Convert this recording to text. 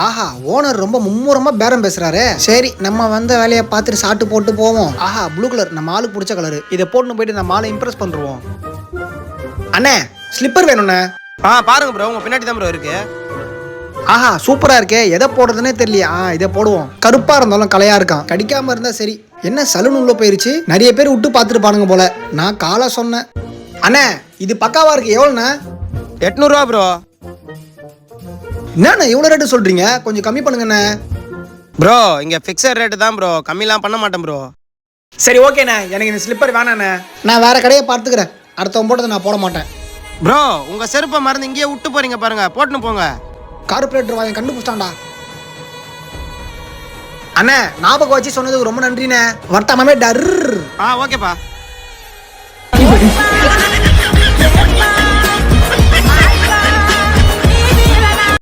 ஆஹா, owner ரொம்ப மும்முரமா பேரம் பேசுறாரு. சரி, நம்ம வந்த வேலையை பார்த்துட்டு சாட்டு போட்டு போவோம். ஆஹா, ப்ளூ கலர் நம்ம ஆளுக்கு பிடிச்ச கலர். இதை போட்டு போயிட்டு நம்ம ஆளை இம்ப்ரெஸ் பண்ணுவோம். அண்ணே, ஸ்லிப்பர் வேணும்ண்ணே. பாருங்க ப்ரோ, உங்க பின்னாடி தான் ப்ரோ இருக்கு. ஆஹா, சூப்பரா இருக்கே. எதை போடுறதுன்னே தெரியலையா. இதை போடுவோம். கருப்பா இருந்தாலும் கலையா இருக்கான், கடிக்காம இருந்தா சரி. என்ன சலூன் உள்ள போயிருச்சு, நிறைய பேர் விட்டு பார்த்துட்டு பாருங்க போல. நான் காலை சொன்னேன். அண்ணே, இது பக்காவா இருக்கு. எவ்வளோண்ணே? 800 ரூபா ப்ரோ. என்னண்ணே இவ்வளோ ரேட்டு சொல்றீங்க, கொஞ்சம் கம்மி பண்ணுங்கண்ணே. ப்ரோ இங்க ஃபிக்ஸட் ரேட்டு தான் ப்ரோ, கம்மிலாம் பண்ண மாட்டேன் ப்ரோ. சரி ஓகேண்ணே, எனக்கு இந்த ஸ்லிப்பர் வேணாண்ணே. நான் வேற கடையை பார்த்துக்கிறேன். அடுத்தவன் போட்டதை நான் போட மாட்டேன். ப்ரோ உங்க செருப்பை மறந்து இங்கேயே விட்டு போறீங்க பாருங்க, போட்டுன்னு போங்க. கார்பரேட்டர் வாங்க கண்டுபிடிச்சிட்டான்டா. அண்ணே, ஞாபகம் வச்சு சொன்னதுக்கு ரொம்ப நன்றிண்ணே. வர்த்தமாமே டர். ஓகேப்பா.